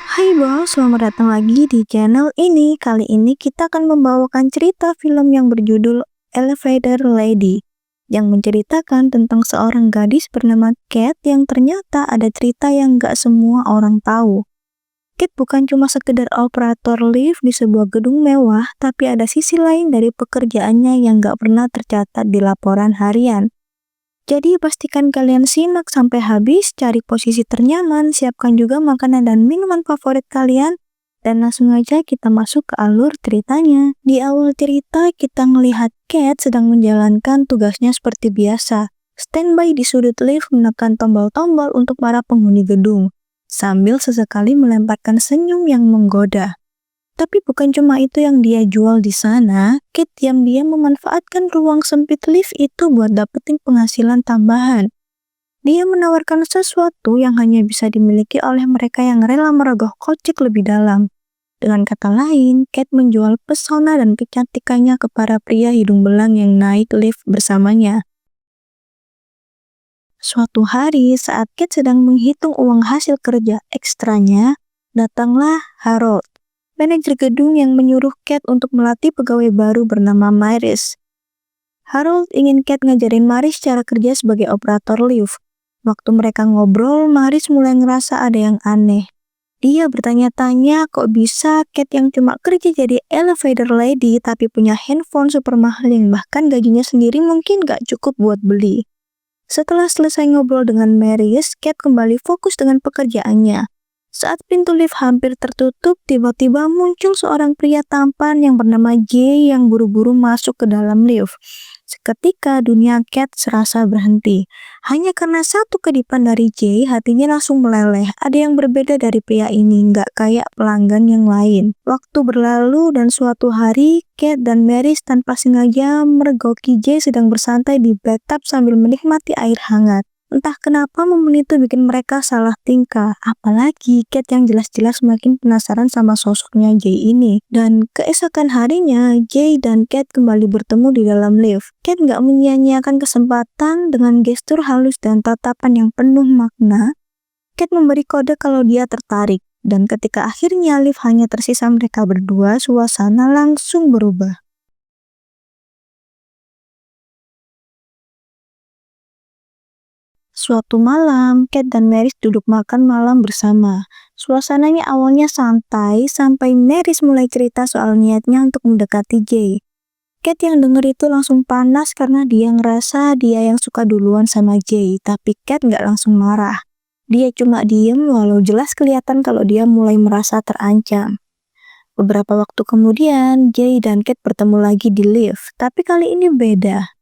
Hai bos, selamat datang lagi di channel ini. Kali ini kita akan membawakan cerita film yang berjudul Elevator Lady, yang menceritakan tentang seorang gadis bernama Kate yang ternyata ada cerita yang gak semua orang tahu. Kate bukan cuma sekedar operator lift di sebuah gedung mewah, tapi ada sisi lain dari pekerjaannya yang gak pernah tercatat di laporan harian. Jadi pastikan kalian simak sampai habis, cari posisi ternyaman, siapkan juga makanan dan minuman favorit kalian, dan langsung aja kita masuk ke alur ceritanya. Di awal cerita kita ngelihat Kate sedang menjalankan tugasnya seperti biasa, standby di sudut lift menekan tombol-tombol untuk para penghuni gedung, sambil sesekali melemparkan senyum yang menggoda. Tapi bukan cuma itu yang dia jual di sana, Kate diam-diam memanfaatkan ruang sempit lift itu buat dapetin penghasilan tambahan. Dia menawarkan sesuatu yang hanya bisa dimiliki oleh mereka yang rela merogoh kocek lebih dalam. Dengan kata lain, Kate menjual pesona dan kecantikannya ke para pria hidung belang yang naik lift bersamanya. Suatu hari, saat Kate sedang menghitung uang hasil kerja ekstranya, datanglah Harold, manajer gedung yang menyuruh Kate untuk melatih pegawai baru bernama Maris. Harold ingin Kate ngajarin Maris cara kerja sebagai operator lift. Waktu mereka ngobrol, Maris mulai ngerasa ada yang aneh. Dia bertanya-tanya kok bisa Kate yang cuma kerja jadi elevator lady tapi punya handphone super mahal yang bahkan gajinya sendiri mungkin gak cukup buat beli. Setelah selesai ngobrol dengan Maris, Kate kembali fokus dengan pekerjaannya. Saat pintu lift hampir tertutup, tiba-tiba muncul seorang pria tampan yang bernama Jay yang buru-buru masuk ke dalam lift. Seketika dunia Kate serasa berhenti. Hanya karena satu kedipan dari Jay, hatinya langsung meleleh. Ada yang berbeda dari pria ini, nggak kayak pelanggan yang lain. Waktu berlalu dan suatu hari, Kate dan Maris tanpa sengaja mergoki Jay sedang bersantai di bathtub sambil menikmati air hangat. Entah kenapa momen itu bikin mereka salah tingkah, apalagi Kate yang jelas-jelas makin penasaran sama sosoknya Jay ini. Dan keesokan harinya, Jay dan Kate kembali bertemu di dalam lift. Kate nggak menyia-nyiakan kesempatan dengan gestur halus dan tatapan yang penuh makna. Kate memberi kode kalau dia tertarik, dan ketika akhirnya lift hanya tersisa mereka berdua, suasana langsung berubah. Suatu malam, Kate dan Maris duduk makan malam bersama. Suasananya awalnya santai, sampai Maris mulai cerita soal niatnya untuk mendekati Jay. Kate yang denger itu langsung panas karena dia ngerasa dia yang suka duluan sama Jay, tapi Kate nggak langsung marah. Dia cuma diem walau jelas kelihatan kalau dia mulai merasa terancam. Beberapa waktu kemudian, Jay dan Kate bertemu lagi di lift, tapi kali ini beda.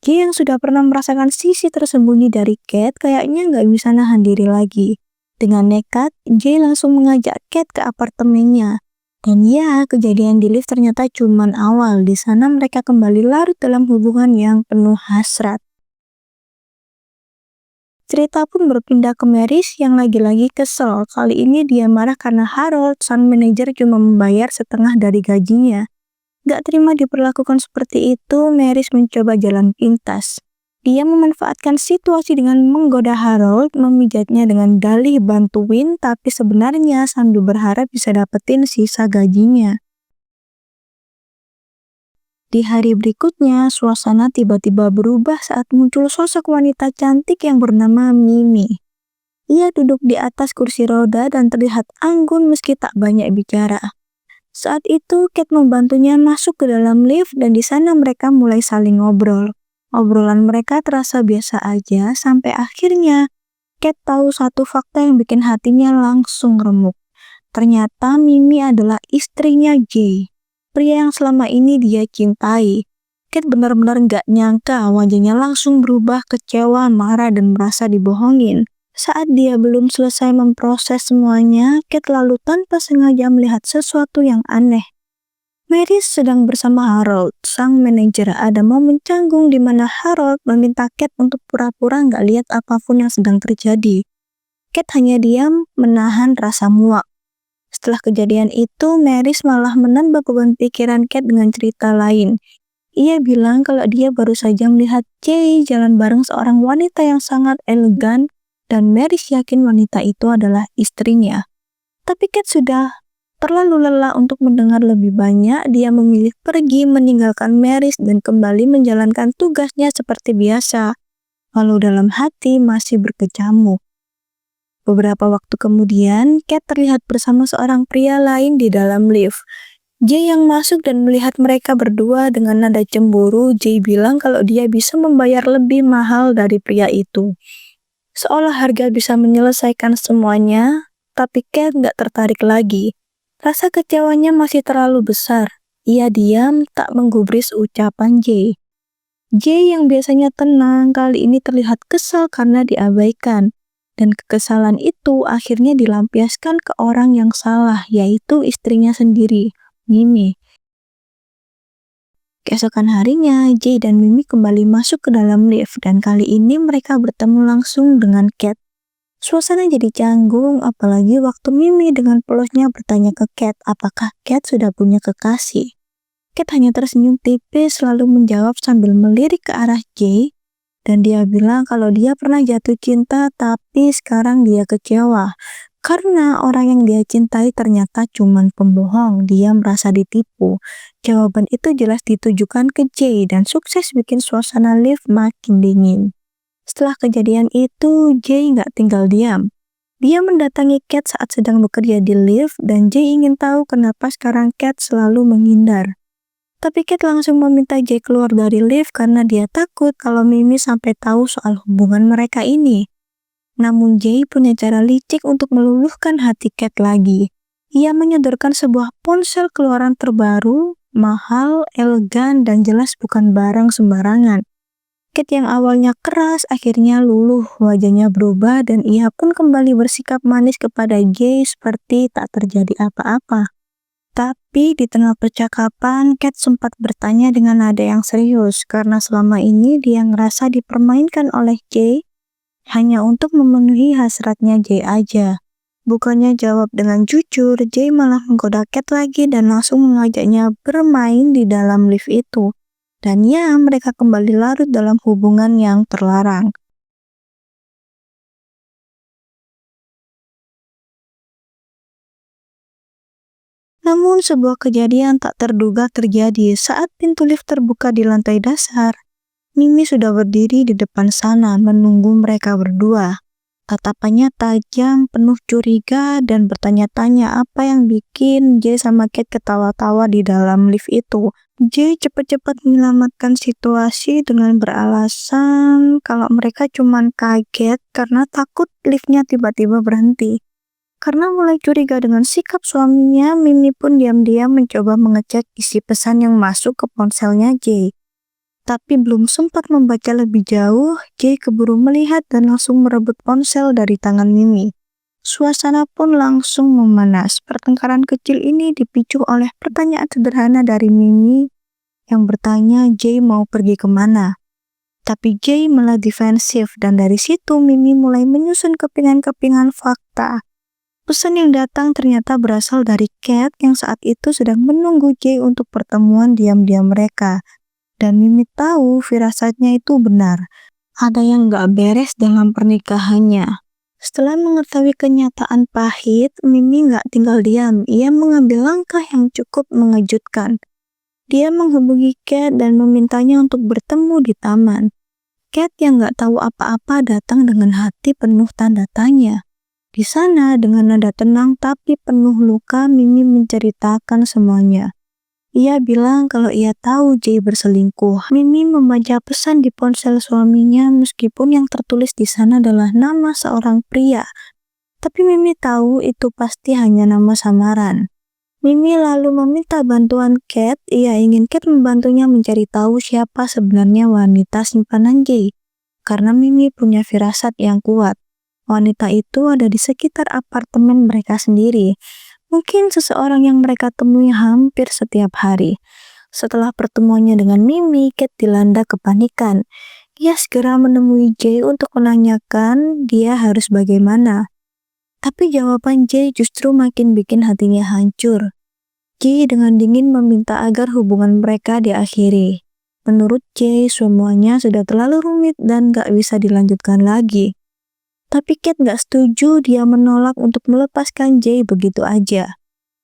Jay yang sudah pernah merasakan sisi tersembunyi dari Kate kayaknya nggak bisa nahan diri lagi. Dengan nekat, Jay langsung mengajak Kate ke apartemennya. Dan ya, kejadian di lift ternyata cuman awal. Di sana mereka kembali larut dalam hubungan yang penuh hasrat. Cerita pun berpindah ke Maris yang lagi-lagi kesel. Kali ini dia marah karena Harold, sang manajer, cuma membayar setengah dari gajinya. Gak terima diperlakukan seperti itu, Maris mencoba jalan pintas. Dia memanfaatkan situasi dengan menggoda Harold, memijatnya dengan dalih bantuin, tapi sebenarnya sambil berharap bisa dapetin sisa gajinya. Di hari berikutnya, suasana tiba-tiba berubah saat muncul sosok wanita cantik yang bernama Mimi. Ia duduk di atas kursi roda dan terlihat anggun meski tak banyak bicara. Saat itu, Kate membantunya masuk ke dalam lift dan di sana mereka mulai saling ngobrol. Obrolan mereka terasa biasa aja sampai akhirnya Kate tahu satu fakta yang bikin hatinya langsung remuk. Ternyata Mimi adalah istrinya Jay, pria yang selama ini dia cintai. Kate benar-benar nggak nyangka wajahnya langsung berubah kecewa, marah, dan merasa dibohongin. Saat dia belum selesai memproses semuanya, Kate lalu tanpa sengaja melihat sesuatu yang aneh. Maris sedang bersama Harold, sang manajer. Ada momen canggung di mana Harold meminta Kate untuk pura-pura nggak lihat apapun yang sedang terjadi. Kate hanya diam, menahan rasa muak. Setelah kejadian itu, Maris malah menambah beban pikiran Kate dengan cerita lain. Ia bilang kalau dia baru saja melihat Jay jalan bareng seorang wanita yang sangat elegan, dan Maris yakin wanita itu adalah istrinya. Tapi Kat sudah terlalu lelah untuk mendengar lebih banyak. Dia memilih pergi meninggalkan Maris dan kembali menjalankan tugasnya seperti biasa. Walau dalam hati masih berkecamuk. Beberapa waktu kemudian, Kat terlihat bersama seorang pria lain di dalam lift. Jay yang masuk dan melihat mereka berdua dengan nada cemburu. Jay bilang kalau dia bisa membayar lebih mahal dari pria itu. Seolah harga bisa menyelesaikan semuanya, tapi Kat nggak tertarik lagi. Rasa kecewanya masih terlalu besar. Ia diam, tak menggubris ucapan Jay. Jay yang biasanya tenang, kali ini terlihat kesal karena diabaikan. Dan kekesalan itu akhirnya dilampiaskan ke orang yang salah, yaitu istrinya sendiri, Mimi. Keesokan harinya, Jay dan Mimi kembali masuk ke dalam lift, dan kali ini mereka bertemu langsung dengan Kat. Suasana jadi canggung, apalagi waktu Mimi dengan polosnya bertanya ke Kat apakah Kat sudah punya kekasih. Kat hanya tersenyum tipis lalu menjawab sambil melirik ke arah Jay, dan dia bilang kalau dia pernah jatuh cinta tapi sekarang dia kecewa. Karena orang yang dia cintai ternyata cuma pembohong, dia merasa ditipu. Jawaban itu jelas ditujukan ke Jay dan sukses bikin suasana lift makin dingin. Setelah kejadian itu, Jay nggak tinggal diam. Dia mendatangi Kat saat sedang bekerja di lift dan Jay ingin tahu kenapa sekarang Kat selalu menghindar. Tapi Kat langsung meminta Jay keluar dari lift karena dia takut kalau Mimi sampai tahu soal hubungan mereka ini. Namun Jay punya cara licik untuk meluluhkan hati Kat lagi. Ia menyodorkan sebuah ponsel keluaran terbaru, mahal, elegan, dan jelas bukan barang sembarangan. Kat yang awalnya keras akhirnya luluh, wajahnya berubah dan ia pun kembali bersikap manis kepada Jay seperti tak terjadi apa-apa. Tapi di tengah percakapan, Kat sempat bertanya dengan nada yang serius karena selama ini dia ngerasa dipermainkan oleh Jay hanya untuk memenuhi hasratnya Jay aja. Bukannya jawab dengan jujur, Jay malah menggoda Kat lagi dan langsung mengajaknya bermain di dalam lift itu. Dan ya, mereka kembali larut dalam hubungan yang terlarang. Namun sebuah kejadian tak terduga terjadi saat pintu lift terbuka di lantai dasar. Mimi sudah berdiri di depan sana menunggu mereka berdua. Tatapannya tajam, penuh curiga, dan bertanya-tanya apa yang bikin Jay sama Kat ketawa-tawa di dalam lift itu. Jay cepat-cepat menyelamatkan situasi dengan beralasan kalau mereka cuma kaget karena takut liftnya tiba-tiba berhenti. Karena mulai curiga dengan sikap suaminya, Mimi pun diam-diam mencoba mengecek isi pesan yang masuk ke ponselnya Jay. Tapi belum sempat membaca lebih jauh, Jay keburu melihat dan langsung merebut ponsel dari tangan Mimi. Suasana pun langsung memanas. Pertengkaran kecil ini dipicu oleh pertanyaan sederhana dari Mimi yang bertanya Jay mau pergi kemana. Tapi Jay malah defensif dan dari situ Mimi mulai menyusun kepingan-kepingan fakta. Pesan yang datang ternyata berasal dari Kat yang saat itu sedang menunggu Jay untuk pertemuan diam-diam mereka. Dan Mimi tahu firasatnya itu benar. Ada yang gak beres dalam pernikahannya. Setelah mengetahui kenyataan pahit, Mimi gak tinggal diam. Ia mengambil langkah yang cukup mengejutkan. Dia menghubungi Kat dan memintanya untuk bertemu di taman. Kat yang gak tahu apa-apa datang dengan hati penuh tanda tanya. Di sana dengan nada tenang tapi penuh luka, Mimi menceritakan semuanya. Ia bilang kalau ia tahu Jay berselingkuh. Mimi membaca pesan di ponsel suaminya meskipun yang tertulis di sana adalah nama seorang pria. Tapi Mimi tahu itu pasti hanya nama samaran. Mimi lalu meminta bantuan Kat. Ia ingin Kat membantunya mencari tahu siapa sebenarnya wanita simpanan Jay. Karena Mimi punya firasat yang kuat. Wanita itu ada di sekitar apartemen mereka sendiri. Mungkin seseorang yang mereka temui hampir setiap hari. Setelah pertemuannya dengan Mimi, Kat dilanda kepanikan. Ia segera menemui Jay untuk menanyakan dia harus bagaimana. Tapi jawaban Jay justru makin bikin hatinya hancur. Jay dengan dingin meminta agar hubungan mereka diakhiri. Menurut Jay, semuanya sudah terlalu rumit dan gak bisa dilanjutkan lagi. Tapi Kate gak setuju, dia menolak untuk melepaskan Jay begitu aja.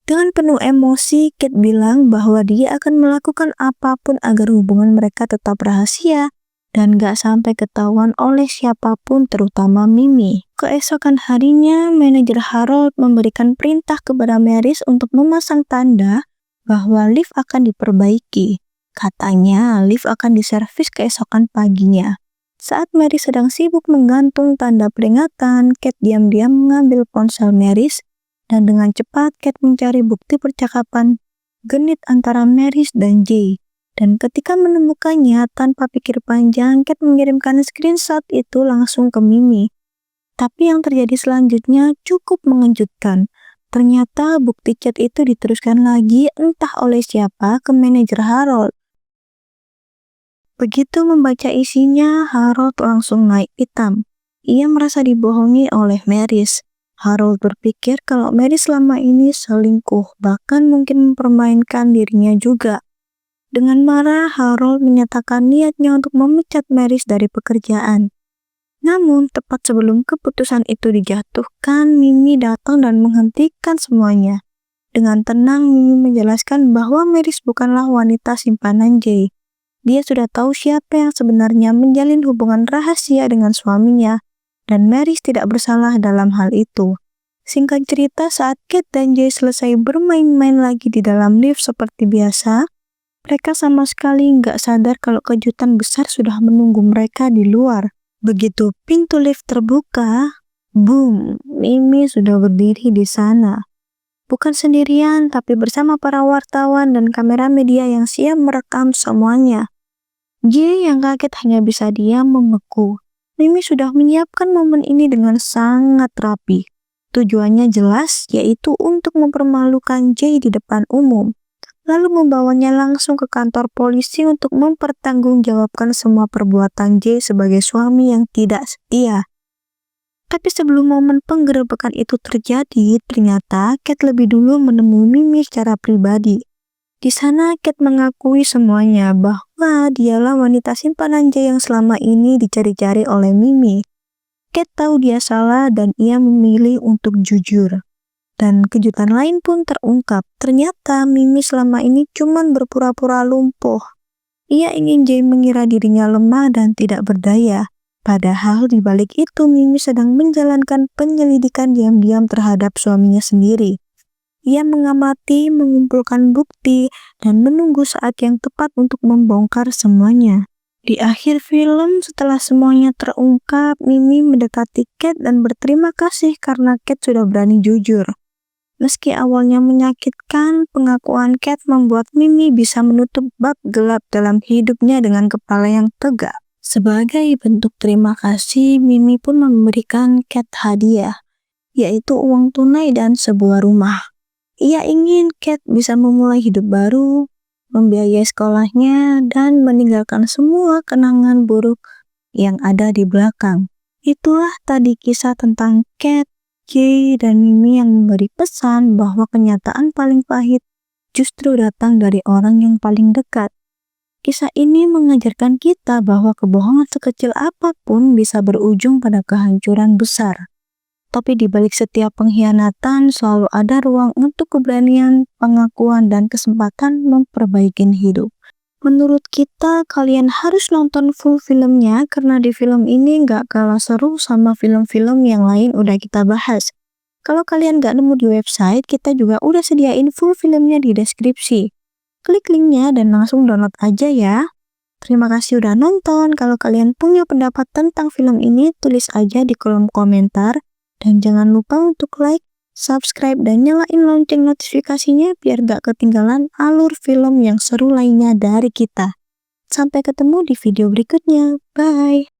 Dengan penuh emosi, Kate bilang bahwa dia akan melakukan apapun agar hubungan mereka tetap rahasia dan gak sampai ketahuan oleh siapapun, terutama Mimi. Keesokan harinya, manajer Harold memberikan perintah kepada Maris untuk memasang tanda bahwa lift akan diperbaiki. Katanya, lift akan diservis keesokan paginya. Saat Mary sedang sibuk menggantung tanda peringatan, Kate diam-diam mengambil ponsel Maris dan dengan cepat Kate mencari bukti percakapan genit antara Maris dan Jay. Dan ketika menemukannya, tanpa pikir panjang, Kate mengirimkan screenshot itu langsung ke Mimi. Tapi yang terjadi selanjutnya cukup mengejutkan. Ternyata bukti chat itu diteruskan lagi entah oleh siapa ke manajer Harold. Begitu membaca isinya, Harold langsung naik pitam. Ia merasa dibohongi oleh Maris. Harold berpikir kalau Maris selama ini selingkuh, bahkan mungkin mempermainkan dirinya juga. Dengan marah, Harold menyatakan niatnya untuk memecat Maris dari pekerjaan. Namun, tepat sebelum keputusan itu dijatuhkan, Mimi datang dan menghentikan semuanya. Dengan tenang, Mimi menjelaskan bahwa Maris bukanlah wanita simpanan Jay. Dia sudah tahu siapa yang sebenarnya menjalin hubungan rahasia dengan suaminya, dan Maris tidak bersalah dalam hal itu. Singkat cerita, saat Kate dan Jay selesai bermain-main lagi di dalam lift seperti biasa, mereka sama sekali nggak sadar kalau kejutan besar sudah menunggu mereka di luar. Begitu pintu lift terbuka, boom, Mimi sudah berdiri di sana. Bukan sendirian, tapi bersama para wartawan dan kamera media yang siap merekam semuanya. Jay yang kaget hanya bisa diam membeku. Mimi sudah menyiapkan momen ini dengan sangat rapi. Tujuannya jelas, yaitu untuk mempermalukan Jay di depan umum, lalu membawanya langsung ke kantor polisi untuk mempertanggungjawabkan semua perbuatan Jay sebagai suami yang tidak setia. Tapi sebelum momen penggerebekan itu terjadi, ternyata Kate lebih dulu menemui Mimi secara pribadi. Di sana Kate mengakui semuanya bahwa dialah wanita simpanan Jay yang selama ini dicari-cari oleh Mimi. Kate tahu dia salah dan ia memilih untuk jujur. Dan kejutan lain pun terungkap. Ternyata Mimi selama ini cuma berpura-pura lumpuh. Ia ingin Jay mengira dirinya lemah dan tidak berdaya. Padahal di balik itu Mimi sedang menjalankan penyelidikan diam-diam terhadap suaminya sendiri. Ia mengamati, mengumpulkan bukti, dan menunggu saat yang tepat untuk membongkar semuanya. Di akhir film, setelah semuanya terungkap, Mimi mendekati Kate dan berterima kasih karena Kate sudah berani jujur. Meski awalnya menyakitkan, pengakuan Kate membuat Mimi bisa menutup bab gelap dalam hidupnya dengan kepala yang tegak. Sebagai bentuk terima kasih, Mimi pun memberikan Kate hadiah, yaitu uang tunai dan sebuah rumah. Ia ingin Kate bisa memulai hidup baru, membiayai sekolahnya, dan meninggalkan semua kenangan buruk yang ada di belakang. Itulah tadi kisah tentang Kate, Jay, dan Mimi yang memberi pesan bahwa kenyataan paling pahit justru datang dari orang yang paling dekat. Kisah ini mengajarkan kita bahwa kebohongan sekecil apapun bisa berujung pada kehancuran besar. Tapi di balik setiap pengkhianatan selalu ada ruang untuk keberanian, pengakuan, dan kesempatan memperbaiki hidup. Menurut kita, kalian harus nonton full filmnya karena di film ini nggak kalah seru sama film-film yang lain udah kita bahas. Kalau kalian nggak nemu di website, kita juga udah sediain full filmnya di deskripsi. Klik linknya dan langsung download aja ya. Terima kasih udah nonton. Kalau kalian punya pendapat tentang film ini, tulis aja di kolom komentar. Dan jangan lupa untuk like, subscribe, dan nyalain lonceng notifikasinya biar gak ketinggalan alur film yang seru lainnya dari kita. Sampai ketemu di video berikutnya. Bye!